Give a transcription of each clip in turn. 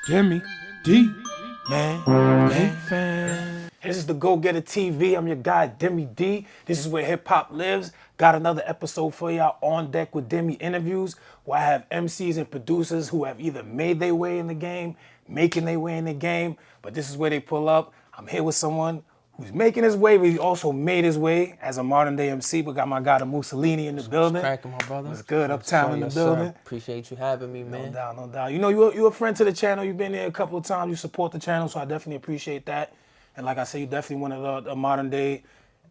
Jimmy D, man, fan. This is the DagogetaTv. I'm your guy, Demi D. This is where hip hop lives. Got another episode for y'all on Deck Wit Deme interviews, where I have MCs and producers who have either made their way in the game, making their way in the game, but this is where they pull up. I'm here with someone who's making his way, but he also made his way as a modern day MC. But got my guy, the Musalini, in the building. Cracking, my brother. What's good? Uptown in the building. Sir. Appreciate you having me, man. No doubt, no doubt. You know, you're a friend to the channel. You've been here a couple of times. You support the channel, so I definitely appreciate that. And like I said, you're definitely one of the modern day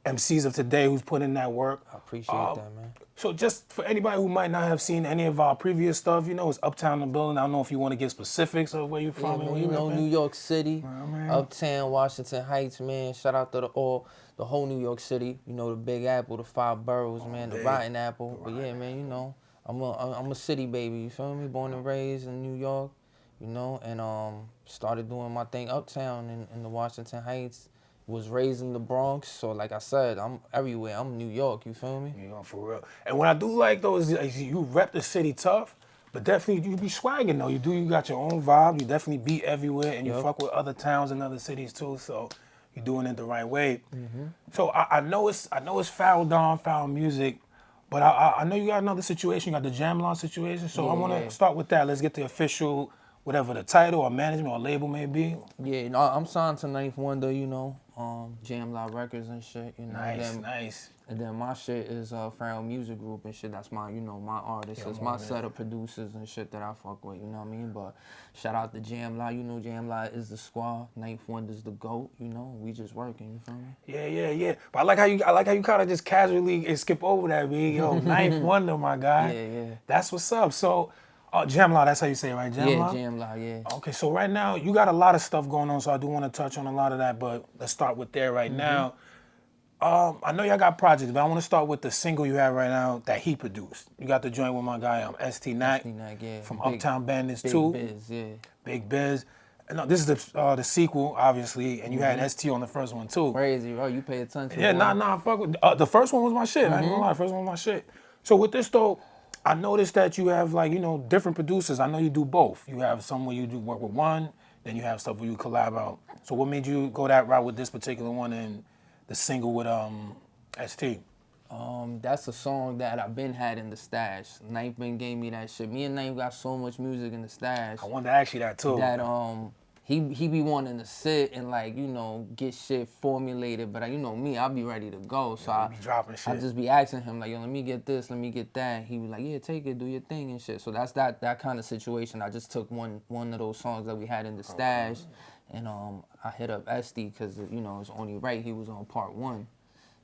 MCs of today who's put in that work. I appreciate that, man. So just for anybody who might not have seen any of our previous stuff, you know, it's Uptown in the building. I don't know if you want to give specifics of where you're from. Man, you know, New York City, Uptown, Washington Heights, man. Shout out to the whole New York City. You know, the Big Apple, the 5 boroughs, man, the Rotten Apple. But yeah, man, you know, I'm a city baby. You feel me? Born and raised in New York, you know, and started doing my thing uptown in the Washington Heights. Was raised in the Bronx, so like I said, I'm everywhere. I'm New York, you feel me? You know, for real. And what I do like though is you rep the city tough, but definitely you be swagging though. You got your own vibe. You definitely be everywhere, and you fuck with other towns and other cities too. So you're doing it the right way. So I know it's foul music, but I know you got another situation. You got the Jam Law situation. So I want to start with that. Let's get the official, whatever the title or management or label may be. Yeah, you know, I'm signed to Ninth Wonder, you know, Jam Law Records and shit, you know. Nice. And then my shit is Farrell Music Group and shit. That's my, you know, my artists. It's my set of producers and shit that I fuck with, you know what I mean? But shout out to Jam Law. You know, Jam Law is the squad. Ninth Wonder's the GOAT, you know. We just working, you feel me? Yeah. But I like how you kind of just casually skip over that, big. Yo, Ninth Wonder, my guy. Yeah. That's what's up. So, Jam Law, that's how you say it, right? Jam Law? Yeah, Jam Law, yeah. Okay, so right now, you got a lot of stuff going on, so I do want to touch on a lot of that, but let's start with there right now. I know y'all got projects, but I want to start with the single you have right now that he produced. You got the joint with my guy, ST Nack, from Uptown Bandits 2. Big Biz, yeah. Big Biz. No, this is the sequel, obviously, and you had ST on the first one, too. Crazy, bro. You pay attention. Yeah, nah, fuck with... the first one was my shit. I ain't gonna lie, the first one was my shit. So with this, though, I noticed that you have, like, you know, different producers. I know you do both. You have some where you do work with one, then you have stuff where you collab out. So what made you go that route with this particular one and the single with ST? That's a song that I've been had in the stash. Knife been gave me that shit. Me and Knife got so much music in the stash. I wanted to ask you that too. That he be wanting to sit and, like, you know, get shit formulated, but you know me, I'll be ready to go. So I be dropping shit. I just be asking him, like, yo, let me get this, let me get that. He was like, yeah, take it, do your thing and shit. So that's that kind of situation. I just took one of those songs that we had in the stash, and I hit up ST because, you know, it's only right he was on part 1.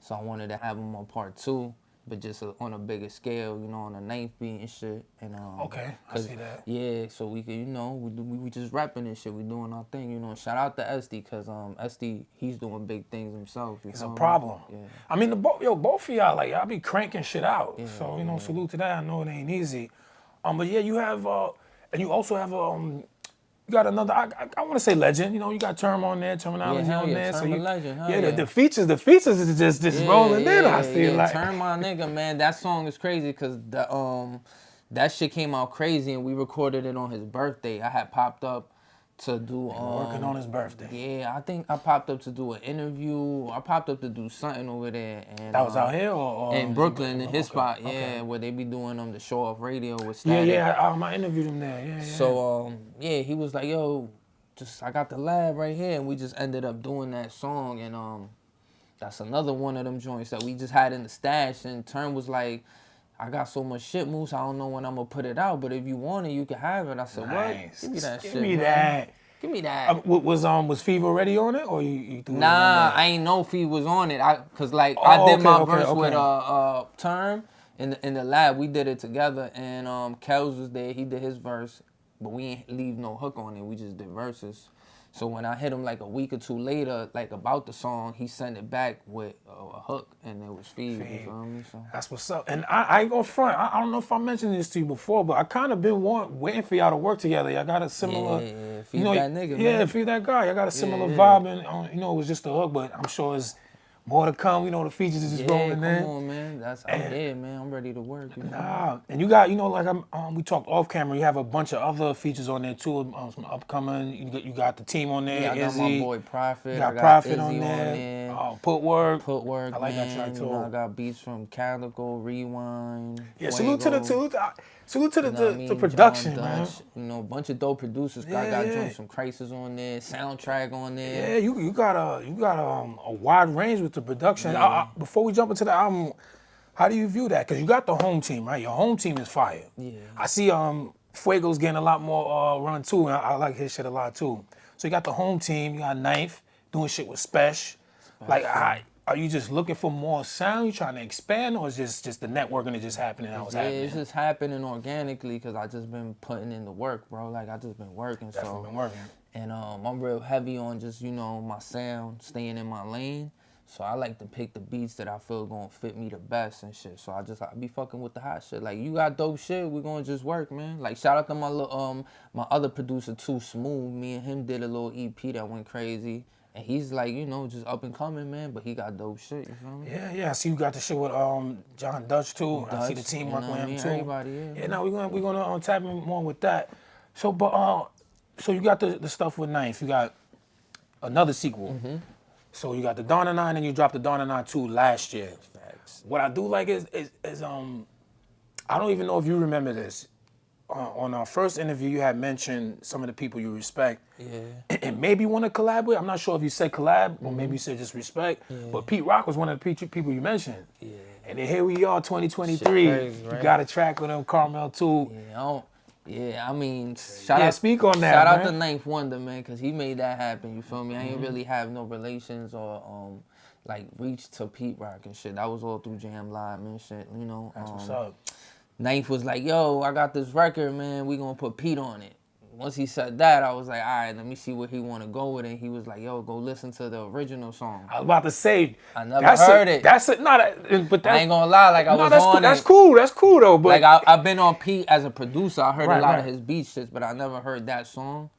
So I wanted to have him on part 2. But just on a bigger scale, you know, on a 9th beat and shit. And okay, I see that. Yeah, so we could, you know, we just rapping and shit. We doing our thing, you know. Shout out to SD, cause SD, he's doing big things himself. It's a problem. Yeah. I mean, both of y'all, like, y'all be cranking shit out. Yeah, so you know, salute to that. I know it ain't easy. But yeah, you have, and you also have you got another, I want to say legend. You know, you got Term on there, Termanology on there. So legend, the features is just rolling in. I see like. Term my nigga, man. That song is crazy because that shit came out crazy and we recorded it on his birthday. I had popped up to do working on his birthday. Yeah, I think I popped up to do an interview. I popped up to do something over there. And that was out here or in Brooklyn, in his spot, where they be doing the show off radio with Static. I interviewed him there. Yeah. So he was like, yo, I got the lab right here, and we just ended up doing that song, and that's another one of them joints that we just had in the stash. And Term was like, I got so much shit, Moose, I don't know when I'm gonna put it out, but if you want it, you can have it. I said, nice. What? Give me that shit, Give me that. Give me that. Was Fever already on it, or you threw it on Nah, I ain't know Fever was on it. Cause like I did my verse with Term in the lab. We did it together, and Kels was there. He did his verse, but we ain't leave no hook on it. We just did verses. So when I hit him like a week or two later, like about the song, he sent it back with a hook, and it was Feed. You feel me? So that's what's up. And I ain't gonna front. I don't know if I mentioned this to you before, but I kind of been waiting for y'all to work together. Y'all got a similar, Feed that nigga, yeah, man. Feed that guy. Y'all got a similar vibe, and you know, it was just a hook, but I'm sure it's More to come. You know, the features is just rolling in. Come on, man. I'm here, man. I'm ready to work. You know? Nah, and you got, you know, like we talked off camera. You have a bunch of other features on there too. Some upcoming. You got the team on there. Yeah, I got my boy Prophet. You got I got Prophet Izzy on there. Putwork. I like that track too. You know, I got beats from Calico, Rewind. Yeah, Fuego, salute to the John production, Dutch, man. You know, a bunch of dope producers. I got joints from Crisis on there, Soundtrack on there. Yeah, you got a wide range with the production. Before we jump into the album, how do you view that? Because you got the home team, right? Your home team is fire. Yeah. I see Fuego's getting a lot more run too, and I like his shit a lot too. So you got the home team, you got Ninth doing shit with Spesh. Like, are you just looking for more sound? You trying to expand, or is just the networking is just happening? It's just happening organically because I just been putting in the work, bro. Like, I just been working. Definitely been working. And I'm real heavy on just, you know, my sound, staying in my lane. So I like to pick the beats that I feel gonna fit me the best and shit. So I be fucking with the hot shit. Like, you got dope shit, we gonna just work, man. Like, shout out to my little, my other producer, Too Smooth. Me and him did a little EP that went crazy. And he's like, you know, just up and coming, man. But he got dope shit, you feel me? Yeah. I see you got the shit with John Dutch too. I see the team working with him too. Everybody, yeah. No, we're gonna tap in more with that. So, so you got the stuff with Ninth. You got another sequel. Mm-hmm. So you got the Dawn of 9, and you dropped the Dawn of 9 2 last year. Facts. What I do like is I don't even know if you remember this. On our first interview, you had mentioned some of the people you respect. Yeah. And maybe want to collab with. I'm not sure if you said collab or maybe you said just respect. Yeah. But Pete Rock was one of the people you mentioned. Yeah. And then here we are, 2023. Crazy, right? You got a track with him, Carmel too. I mean, speak on that. Shout out to Ninth Wonder, man, because he made that happen. You feel me? I ain't really have no relations or like reach to Pete Rock and shit. That was all through Jam Live and shit. You know. That's what's up. Ninth was like, yo, I got this record, man. We gonna put Pete on it. Once he said that, I was like, all right, let me see where he want to go with it. He was like, yo, go listen to the original song. I was about to say, I never heard it. That's it. But I ain't gonna lie, like I was on it. That's cool. That's cool though. But like I've been on Pete as a producer. I heard a lot of his beat shits, but I never heard that song.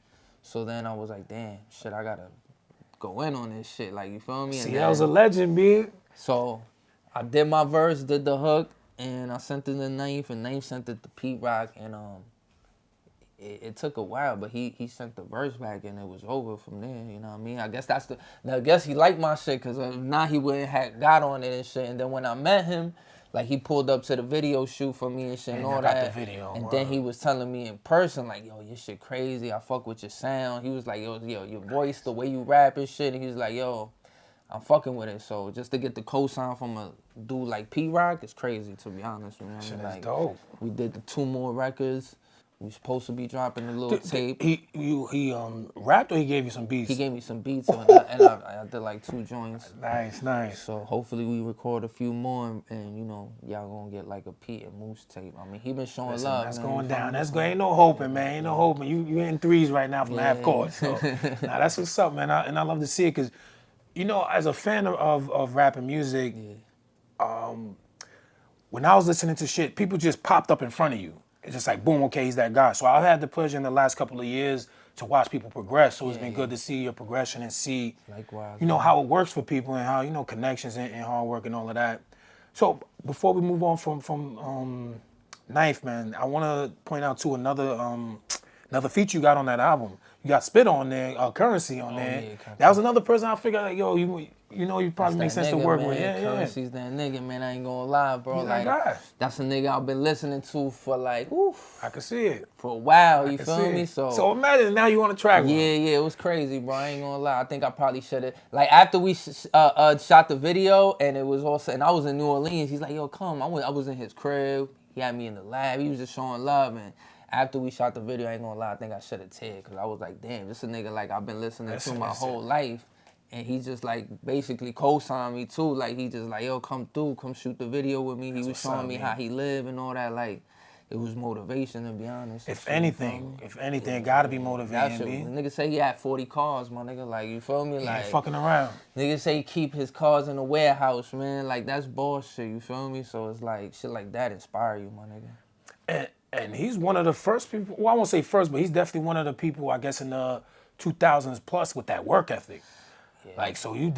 So then I was like, damn, shit, I gotta go in on this shit. Like, you feel me? See, that was a legend, man. So I did my verse, did the hook. And I sent it to Ninth, and Ninth sent it to Pete Rock, and it took a while, but he sent the verse back, and it was over from there. You know what I mean? I guess he liked my shit, cause now he wouldn't have got on it and shit. And then when I met him, like he pulled up to the video shoot for me and shit and all that. And then he was telling me in person, like, yo, your shit crazy. I fuck with your sound. He was like, yo, your voice, the way you rap and shit. And he was like, yo, I'm fucking with it. So just to get the cosign from a dude like P Rock is crazy, to be honest. Man. Shit, like, that's dope. We did the 2 more records. We supposed to be dropping a little tape. He rapped or he gave you some beats? He gave me some beats and I did like 2 joints. Nice. So hopefully we record a few more and you know, y'all gonna get like a Pete and Moose tape. I mean, he been showing love. That's man. going down. That's good. Ain't no hoping, man. Ain't no hoping. You in threes right now from half court. So that's what's up, man. And I love to see it because, you know, as a fan of rap and music, when I was listening to shit, people just popped up in front of you. It's just like, boom, okay, he's that guy. So I've had the pleasure in the last couple of years to watch people progress. So it's been good to see your progression and see, likewise, you know, how it works for people and how, you know, connections and hard work and all of that. So before we move on from Ninth, man, I want to point out too another feature you got on that album. You got Spit on there, Currency on there. Yeah, that was another person I figured, like, yo, you know, you probably make sense to work with. Yeah, Currency's that nigga, man. I ain't gonna lie, bro. He's like, that guy. That's a nigga I've been listening to for like, I can see it. For a while, you feel me? So imagine now you on a track with him. Yeah, it was crazy, bro. I ain't gonna lie. I think I probably should have. Like, after we shot the video and it was all set, and I was in New Orleans, he's like, yo, come. I was in his crib. He had me in the lab. He was just showing love. And after we shot the video, I ain't gonna lie, I think I should have teared because I was like, damn, this a nigga like I've been listening to my whole life. And he just like basically co-signed me too. Like he just like, yo, come through, come shoot the video with me. He was showing me how he lived and all that. Like, it was motivation, to be honest. If anything, it gotta be motivating. The nigga say he had 40 cars, my nigga. Like, you feel me? Like, fucking around. Nigga say he keep his cars in the warehouse, man. Like, that's bullshit, you feel me? So it's like, shit like that inspire you, my nigga. And he's one of the first people, well, I won't say first, but he's definitely one of the people, I guess, in the 2000s plus with that work ethic. Like, so you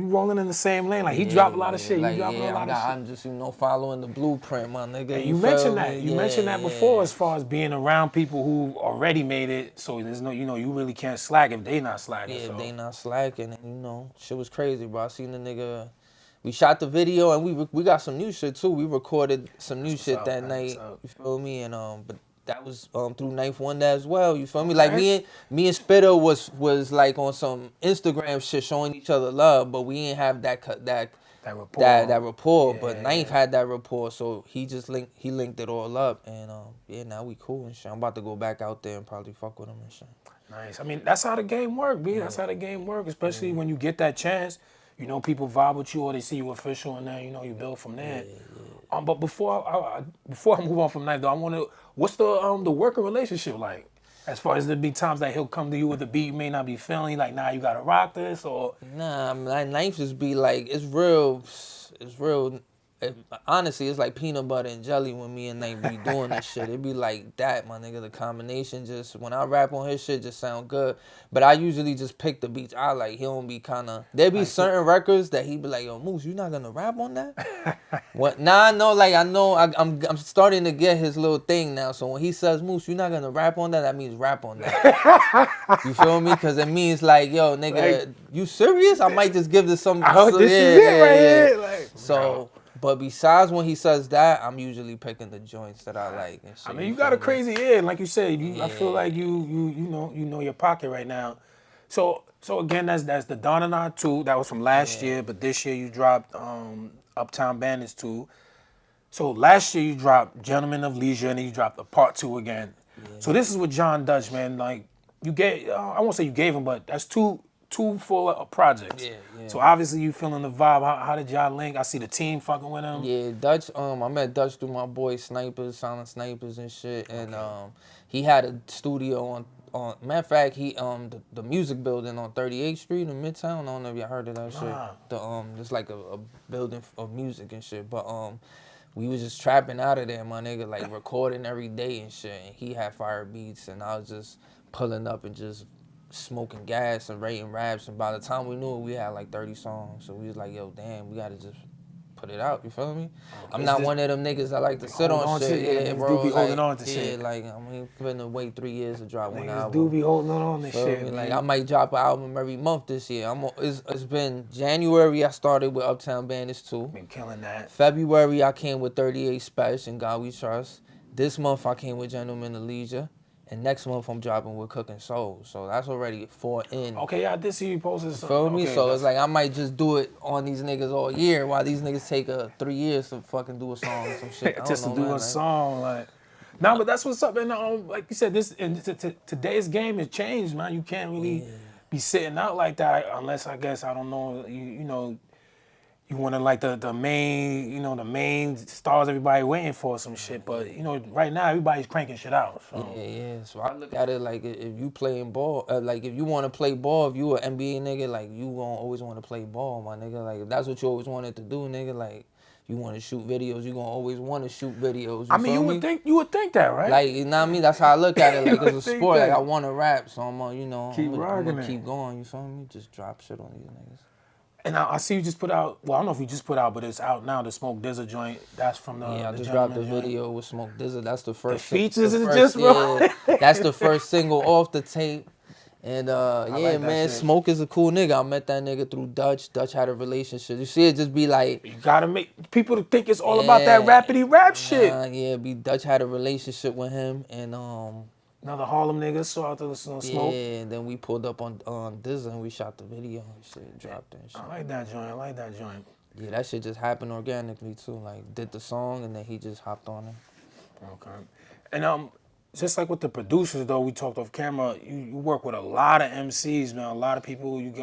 rolling in the same lane. Like, he dropped a lot of shit. Like, you dropping a lot of shit. I'm just, following the blueprint, my nigga. And you mentioned that. You mentioned that before, as far as being around people who already made it. So there's no, you really can't slack if they not slacking. Yeah, so. if they not slacking, and shit was crazy, bro. I seen the nigga. We shot the video, and we got some new shit too. We recorded some new shit that night. You feel me? And but that was through Knife Wonder as well. You feel me? Like me and Spitter was like on some Instagram shit, showing each other love, but we ain't have that rapport. That rapport. Yeah, but Knife had that rapport, so he linked it all up, and now we cool and shit. I'm about to go back out there and probably fuck with him and shit. Nice. I mean, that's how the game work, B. That's how the game work, especially when you get that chance. People vibe with you or they see you official, and then you build from there. But before I move on from that though, I want to. What's the working relationship like? As far as there be times that he'll come to you with a beat you may not be feeling, like, nah, you gotta rock this, or nah, Knife just be like, it's real. Honestly, it's like peanut butter and jelly when me and Knife be doing this shit. It be like that, my nigga. The combination just, when I rap on his shit, just sound good. But I usually just pick the beats I like. He don't be kind of, there be certain records that he be like, yo, Moose, you not gonna rap on that? What? Nah, I'm starting to get his little thing now. So when he says, Moose, you not gonna rap on that, that means rap on that. You feel me? Because it means like, yo, nigga, you serious? I might just give this some. This is it right here. Like, so. But besides when he says that, I'm usually picking the joints that I like and shit. I mean, you got a crazy ear, and like you said, I feel like you know your pocket right now. So again, that's the Don and I 2. That was from last year, but this year you dropped Uptown Bandits 2. So last year you dropped Gentlemen of Leisure, and then you dropped a part 2 again. Yeah. So this is with John Dutch, man. Like, you gave, I won't say you gave him, but that's two full projects. Yeah. So obviously you feeling the vibe. How did y'all link? I see the team fucking with him. Yeah, Dutch. I met Dutch through my boy Snipers, Silent Snipers and shit. And he had a studio on. Matter of fact, he the music building on 38th Street in Midtown. I don't know if y'all heard of that shit. It's like a building of music and shit. But we was just trapping out of there, my nigga, like recording every day and shit. And he had fire beats, and I was just pulling up and just smoking gas and writing raps, and by the time we knew it, we had like 30 songs. So we was like, yo, damn, we gotta just put it out. You feel me? I'm not one of them niggas that like to sit on shit. Yeah, bro. Do be holding on to shit. Yeah, like, I mean, finna wait 3 years to drop one album. Do be holding on to shit. Me? Like, I might drop an album every month this year. It's been January. I started with Uptown Bandits 2. Been killing that. February I came with 38 Special and God We Trust. This month I came with Gentlemen of Leisure. And next month I'm dropping with Cooking Soul. So that's already 4 in. Okay, I did see you posted something. Feel me? So it's like I might just do it on these niggas all year while these niggas take 3 years to fucking do a song or some shit. Just to do a song, like. No, but that's what's up. And like you said, today's game has changed, man. You can't really be sitting out like that unless, I guess, I don't know, you want to like the main, the main stars everybody waiting for some shit. But, right now everybody's cranking shit out. So. Yeah. So I look at it like if you playing ball, like if you want to play ball, if you an NBA nigga, like you gonna always want to play ball, my nigga. Like if that's what you always wanted to do, nigga, like you want to shoot videos, you gonna always want to shoot videos. You would think that, right? Like, you know what I mean? That's how I look at it. Like it's a sport. Like I want to rap, so I'm gonna, keep keep going. You feel me? Just drop shit on these niggas. And I see you just put out, well, I don't know if you just put out, but it's out now, the Smoke Dizza joint. That's from the I just dropped the video with Smoke Dizza. That's the first. The features is just, bro. That's the first single off the tape. And like man, Smoke is a cool nigga. I met that nigga through Dutch. Dutch had a relationship. You see it just be like, you gotta make people to think it's all about that rappity rap shit. Dutch had a relationship with him, and another Harlem nigga, so out to the Smoke. Yeah, and then we pulled up on Dizza and we shot the video and shit, dropped it and shit. I like that joint. Yeah, that shit just happened organically too. Like, did the song and then he just hopped on it. Okay. And just like with the producers though, we talked off camera, you work with a lot of MCs, man. A lot of people, you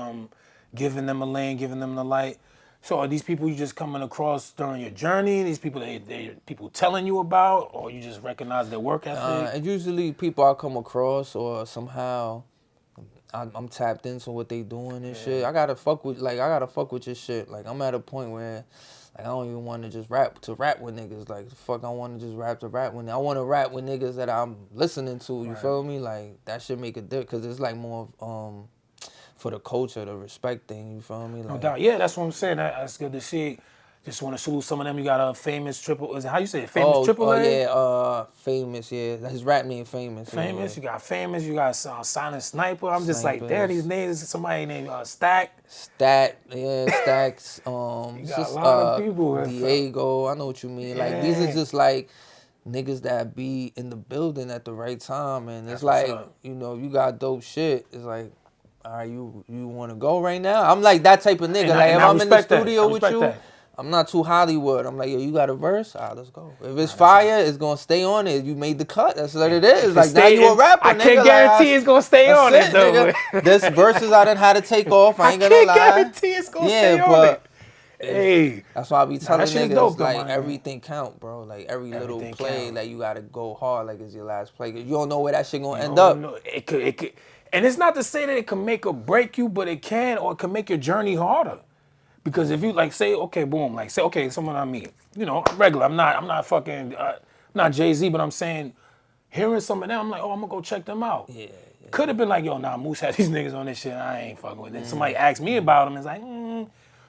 giving them a lane, giving them the light. So are these people you just coming across during your journey? These people they people telling you about, or you just recognize their work ethic? And usually people I come across, or somehow I'm tapped into what they doing and shit. I gotta fuck with your shit. Like I'm at a point where like I don't even want to just rap with niggas. Like fuck, I want to just rap with. I want to rap with niggas that I'm listening to. You feel me? Like that should make a difference, cause it's like more for the culture, the respect thing. You feel me? No Like, doubt. Yeah, that's what I'm saying. That's good to see. Just want to salute some of them. You got a famous triple. Is it how you say it? Famous triple A? yeah, famous. Yeah, his rap name famous. Famous. Yeah. You got famous. You got Silent Sniper. I'm just like, damn, Snipers. these names. Somebody named Stack. Stacks. You got a lot of people. Diego. I know what you mean. Like these are just like niggas that be in the building at the right time, and it's That's what's like up. you got dope shit. It's like, all right, you want to go right now? I'm like that type of nigga. Like if I'm in the studio with you, I'm not too Hollywood. I'm like, yo, you got a verse? All right, let's go. If it's fire, it's gonna stay on it. You made the cut. That's what it is. Like now you a rapper, nigga. I can't guarantee it's gonna stay on it though. This verses I done had to take off. I ain't gonna lie. I can't guarantee it's gonna stay on it. Hey, that's why I be telling niggas dope, like everything count, bro. Like every little play, like you gotta go hard, like it's your last play. 'Cause you don't know where that shit gonna end up. It could, and it's not to say that it can make or break you, but it can, or it can make your journey harder. Because if you like say, okay, boom, like say, okay, someone I meet, you know, regular. I'm not fucking, not Jay-Z, but I'm saying, hearing some of them, I'm like, oh, I'm gonna go check them out. Yeah. Could have been like, yo, nah, Moose had these niggas on this shit. I ain't fucking with it. Somebody asked me about them. It's like,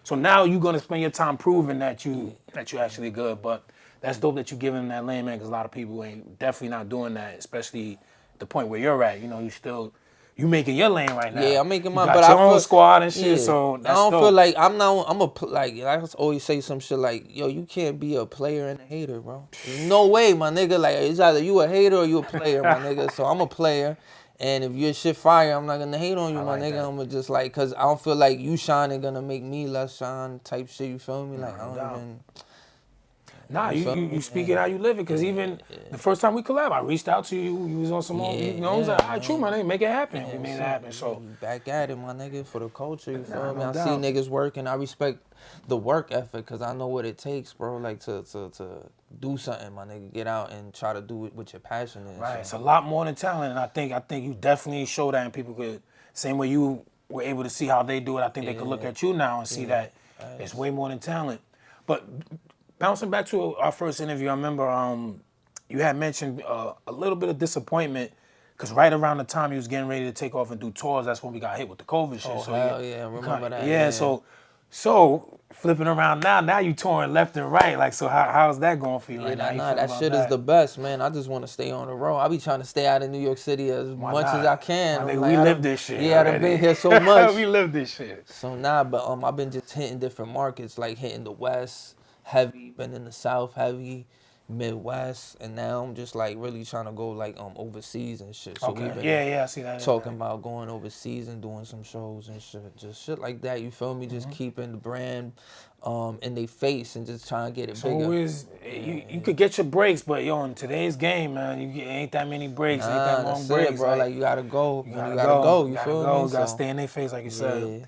So now you're gonna spend your time proving that you actually good. But that's dope that you giving them that lane, man. Because a lot of people ain't definitely not doing that, especially the point where you're at. You know, you making your lane right now. Yeah, I'm making mine. But I your own feel, squad and shit. So that's I don't dope. feel like I always say some shit like, yo, you can't be a player and a hater, bro. There's no way, my nigga. Like it's either you a hater or you a player, my nigga. So I'm a player. And if your shit fire, I'm not gonna hate on you, my nigga. I'm gonna just like, cause I don't feel like you shining gonna make me less shine type shit. You feel me? Like I don't even. Nah, you speak it how you live it. Cause even the first time we collab, I reached out to you. You was on some, you know, I was like, all right, true, my nigga, make it happen. We made it happen. So back at it, my nigga, for the culture. You feel me? I see niggas working. I respect the work ethic, cause I know what it takes, bro. Like to do something, my nigga. Get out and try to do it with your passion. And right, it's a lot more than talent, and I think you definitely show that, and people could, same way you were able to see how they do it. I think they could look at you now and see that it's way more than talent. But bouncing back to our first interview, I remember you had mentioned a little bit of disappointment. Because right around the time you was getting ready to take off and do tours, that's when we got hit with the COVID shit. Oh, so hell yeah, I remember that. Yeah, so flipping around now you touring left and right. Like, so how's that going for you right now? Nah, that shit is the best, man. I just want to stay on the road. I be trying to stay out of New York City as much as I can. Like, we live this shit. Yeah, I've been here so much. We live this shit. So but I've been just hitting different markets, like hitting the West heavy, been in the South heavy, Midwest, and now I'm just like really trying to go like overseas and shit. So we've been I see that. Talking about going overseas and doing some shows and shit, just shit like that. You feel me? Just keeping the brand in their face and just trying to get it bigger. Always, you could get your breaks, but yo, in today's game, man, ain't that many breaks, ain't that long breaks, bro. Like you gotta go. You gotta go. You feel me? You gotta stay in their face, like you said.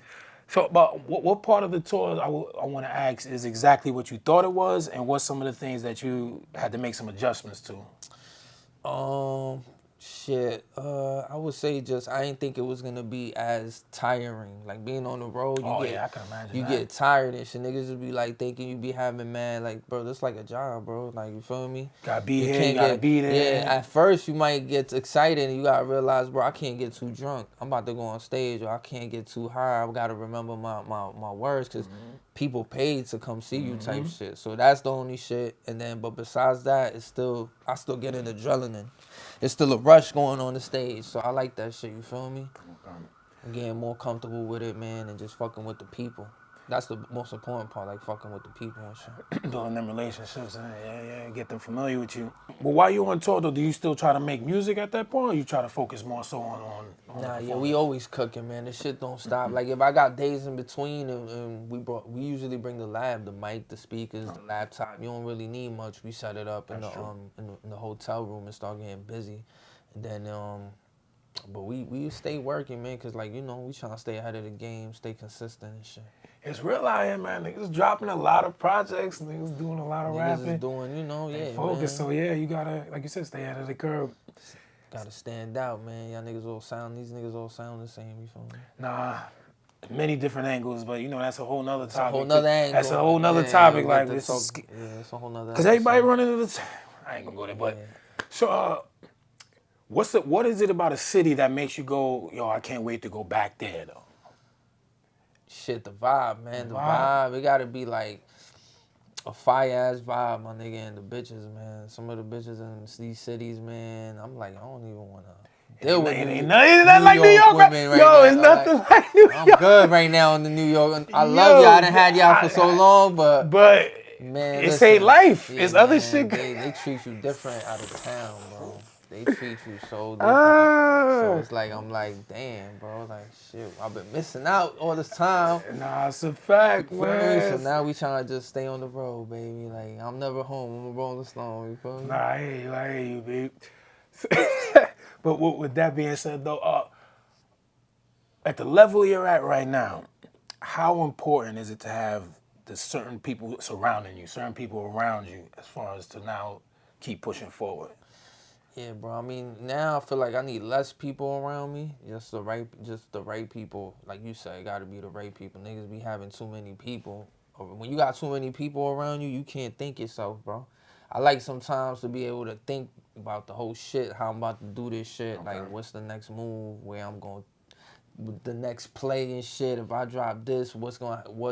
So, but what part of the tour I want to ask is exactly what you thought it was, and what's some of the things that you had to make some adjustments to? I would say just I didn't think it was gonna be as tiring. Like being on the road, I can imagine you get tired and shit. Niggas would be like thinking you be having mad, like, bro, this like a job, bro. Like, you feel me? Gotta be here, you gotta be there. Yeah, at first you might get excited and you gotta realize, bro, I can't get too drunk. I'm about to go on stage, or I can't get too high. I gotta remember my words, because people paid to come see you type shit. So that's the only shit. And then, but besides that, I still get an adrenaline. It's still a rush going on the stage, so I like that shit, you feel me? I'm getting more comfortable with it, man, and just fucking with the people. That's the most important part, like fucking with the people and shit. Building them relationships, and get them familiar with you. But while you on tour, though, do you still try to make music at that point, or you try to focus more so on Nah, yeah, we always cooking, man. This shit don't stop. Like if I got days in between, and we usually bring the lab, the mic, the speakers, the laptop. You don't really need much. We set it up in the hotel room and start getting busy, and then but we stay working, man, cause like, you know, we trying to stay ahead of the game, stay consistent and shit. It's real out here, man. Niggas dropping a lot of projects. Niggas doing a lot of rapping. Niggas is doing, you know, focus. Man. So yeah, you gotta, like you said, stay ahead of the curve. Gotta stand out, man. These niggas all sound the same, you feel me? Nah, many different angles, but you know, that's a whole nother topic. That's a whole nother angle. That's a whole nother topic. Like this is, it's a whole nother. Cause everybody running into the. I ain't gonna go there, but so what is it about a city that makes you go, yo, I can't wait to go back there though? Shit, the vibe, man. The vibe. It gotta be like a fire-ass vibe, my nigga, and the bitches, man. Some of the bitches in these cities, man, I'm like, I don't even want to deal with Ain't nothing like New York women right Yo, now. it's nothing like New York. I'm good right now in the New York. I love y'all. I done had y'all for so long, but man, it's ain't life. Yeah, it's man, other shit. They treat you different out of town, bro. They treat you so different. So it's like, I'm like, damn, bro. Like, shit, I've been missing out all this time. Nah, it's a fact, man. So now we trying to just stay on the road, baby. Like, I'm never home. I'm a Rolling Stone, you feel me? Nah, I hear you, babe. But with that being said, though, at the level you're at right now, how important is it to have the certain people surrounding you, certain people around you, as far as to now keep pushing forward? Yeah, bro. I mean, now I feel like I need less people around me. Just the right people. Like you said, it got to be the right people. Niggas be having too many people. When you got too many people around you, you can't think yourself, bro. I like sometimes to be able to think about the whole shit, how I'm about to do this shit. Okay. Like, what's the next move, where I'm going, the next play and shit. If I drop this, what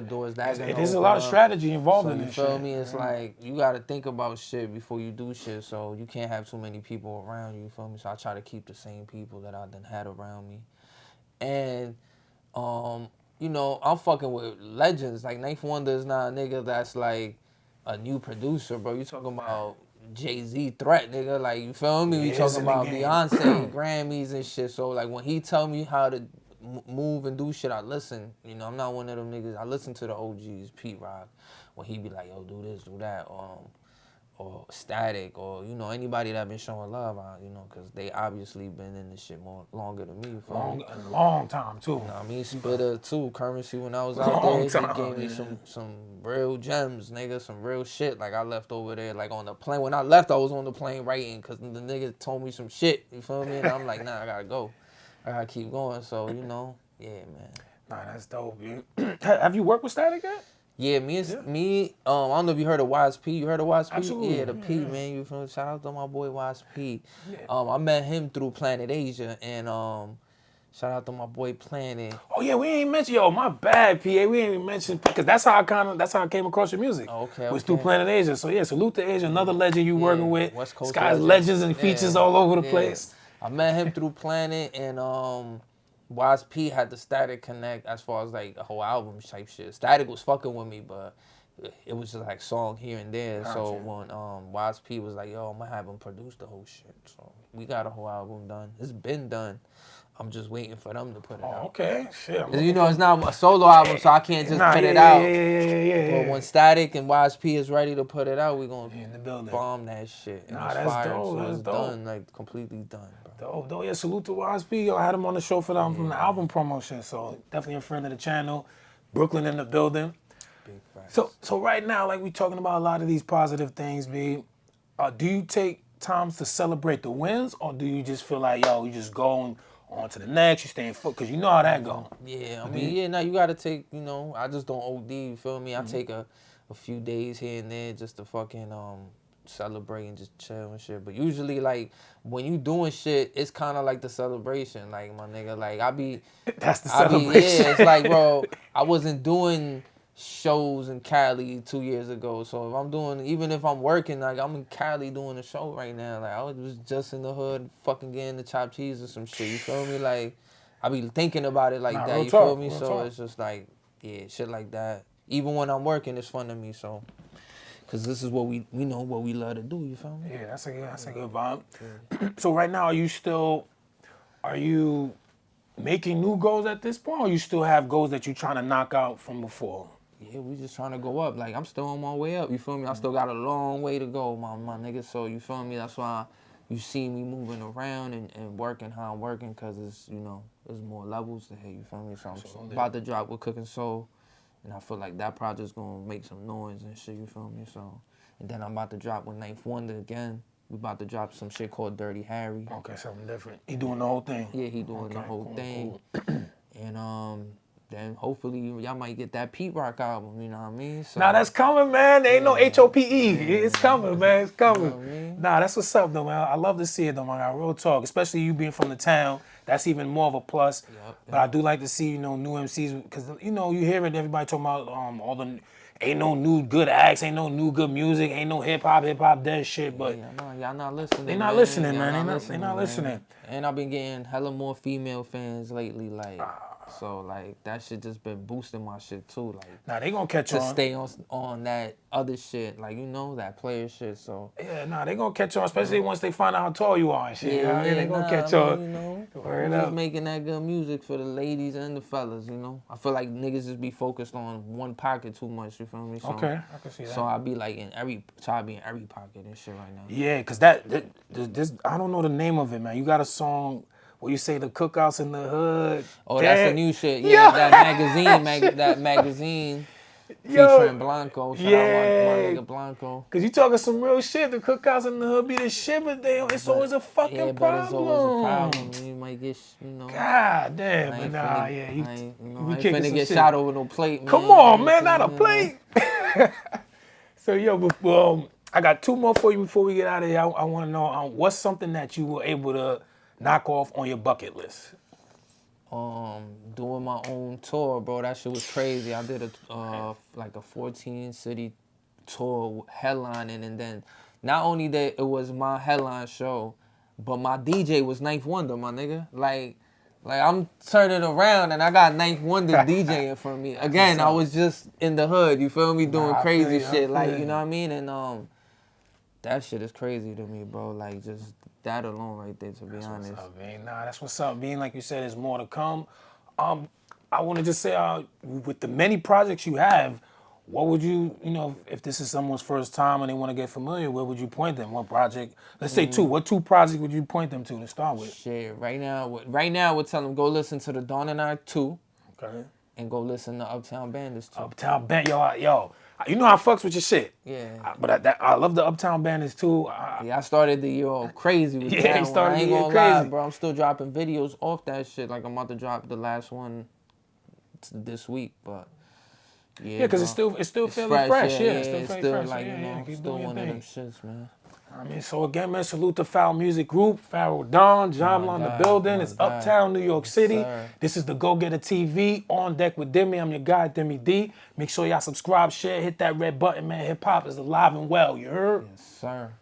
door is that gonna open? There's a lot of strategy involved in this shit. You feel me? It's like, you gotta think about shit before you do shit, so you can't have too many people around you, feel me? So I try to keep the same people that I done had around me. And, you know, I'm fucking with legends. Like, Ninth Wonder is not a nigga that's like a new producer, bro. You talking about Jay-Z threat, nigga. Like, you feel me? We talking about Beyonce, Grammys and shit. So, like, when he tell me how to move and do shit, I listen. You know, I'm not one of them niggas. I listen to the OGs, Pete Rock, when he be like, yo, do this, do that, or Static, or, you know, anybody that been showing love, you know, because they obviously been in this shit longer than me. Long time, too. You know what I mean? Spitter, too. Currency, when I was out there, he gave me some real gems, nigga, some real shit. Like, I left over there, like, on the plane. When I left, I was on the plane writing, because the nigga told me some shit, you feel me? And I'm like, nah, I gotta go. I gotta keep going, so, you know, yeah, man. Nah, that's dope, dude. Have you worked with Static yet? Yeah, me, I don't know if you heard of Wise P. You heard of Wise P? Absolutely. Yeah, the P, man. You from? Shout out to my boy Wise P. Yeah. I met him through Planet Asia, and shout out to my boy Planet. Oh yeah, we ain't mentioned. Yo, my bad, PA. We ain't even mentioned, because that's how I came across your music. Okay. Was through Planet Asia. So yeah, salute to Asia, another legend you working with. West Coast this guy's legends and features all over the place. I met him through Planet, and Wise P had the Static connect as far as like a whole album type shit. Static was fucking with me, but it was just like song here and there. Gotcha. So when Wise P was like, yo, I'm gonna have him produce the whole shit. So we got a whole album done. It's been done. I'm just waiting for them to put it out. Okay, shit. Cause you know it's not a solo album, so I can't just put it out. But when Static and Wise P is ready to put it out, we gonna bomb that shit. Nah, that's fire, dope. so that's it's dope. Done, like completely done, bro. Dope. Yeah, salute to Wise P. Yo, I had him on the show for them from the album promotion, so definitely a friend of the channel. Brooklyn in the building. Big facts. So right now, like we talking about a lot of these positive things, B. Do you take times to celebrate the wins, or do you just feel like, yo, you just going on to the next, you staying foot, because you know how that go. Yeah, I mean, you gotta take, you know, I just don't OD, you feel me? I take a few days here and there just to fucking celebrate and just chill and shit. But usually, like, when you doing shit, it's kind of like the celebration, like, my nigga, like, That's the celebration. Yeah, it's like, bro, I wasn't doing shows in Cali 2 years ago. So if I'm doing, even if I'm working, like, I'm in Cali doing a show right now. Like, I was just in the hood fucking getting the chopped cheese or some shit. You feel me? Like, I be thinking about it like that. You feel me? So it's just like, yeah, shit like that. Even when I'm working, it's fun to me. So, cause this is what we know what we love to do. You feel me? Yeah, that's a good vibe. Yeah. So right now, are you making new goals at this point, or you still have goals that you're trying to knock out from before? Yeah, we just trying to go up. Like, I'm still on my way up, you feel me? I still got a long way to go, my nigga. So, you feel me? That's why you see me moving around and working how I'm working, because it's, you know, there's more levels to hit, you feel me? So, I'm about to drop with Cooking Soul, and I feel like that project's going to make some noise and shit, you feel me? So, and then I'm about to drop with Ninth Wonder again. We about to drop some shit called Dirty Harry. Okay, something different. He doing the whole thing? Yeah, he doing the whole thing. Cool. And, then hopefully y'all might get that Pete Rock album, you know what I mean? So, Nah, that's coming, man. There ain't no HOPE. It's coming, man. It's coming. You know what I mean? Nah, that's what's up, though, man. I love to see it, though, man. Real talk. Especially you being from the town. That's even more of a plus. But I do like to see, new MCs, because, you hear it, everybody talking about all the, ain't no new good acts, ain't no new good music, ain't no hip-hop, dead shit, but y'all not listening. they not listening, man. They not listening. And I've been getting hella more female fans lately, like, so, like, that shit just been boosting my shit, too, like. Nah, they gonna catch on. To stay on that other shit, like, that player shit, so. Yeah, nah, they gonna catch on, especially once they find out how tall you are and shit. Yeah, they gonna catch on. I'm just making that good music for the ladies and the fellas, I feel like niggas just be focused on one pocket too much, you feel me? So, okay, I can see that. So I be like try to be in every pocket and shit right now. Yeah, cause this, I don't know the name of it, man. You got a song where you say the cookouts in the hood. Oh, that's the new shit. Yeah, that magazine featuring Blanco. Shout out my nigga Blanco. Cause you talking some real shit. The cookouts in the hood be the shit, but it's always a fucking problem. Yeah, but it's always a problem. You might get, God damn, but nah, yeah. You ain't finna get shot over no plate, man. Come on, man, not a plate. So, I got two more for you before we get out of here. I want to know what's something that you were able to knock off on your bucket list. Doing my own tour, bro. That shit was crazy. I did a 14-city tour headlining, and then not only that it was my headline show, but my DJ was Ninth Wonder, my nigga. Like I'm turning around and I got Ninth Wonder DJing for me. Again, I was just in the hood, you feel me, doing crazy shit, like, you know what I mean? And that shit is crazy to me, bro. Like, just that alone right there, to be honest. What's up, man? Nah, that's what's up, being like you said, there's more to come. I want to just say, with the many projects you have, what would you, if this is someone's first time and they want to get familiar, where would you point them? What project? Let's say two. What two projects would you point them to start with? Shit, right now we'll tell them go listen to the Dawn and I 2. Okay. And go listen to Uptown Bandits 2. Uptown Bandits, yo. You know I fucks with your shit. Yeah. But I love the Uptown Bandits too. I started the year off crazy with that one. Started I ain't the year gonna crazy. lie, bro. I'm still dropping videos off that shit. Like, I'm about to drop the last one this week, but yeah, because it's still fairly fresh. Yeah, it's still fresh. Like, keep still doing your one of thing. them shits, man. So again, man, salute to Foul Music Group, Pharaoh Don, John in the building. It's Uptown, New York City. This is the DagogetaTv on Deck with Deme. I'm your guy, Deme D. Make sure y'all subscribe, share, hit that red button, man. Hip hop is alive and well. You heard? Yes, sir.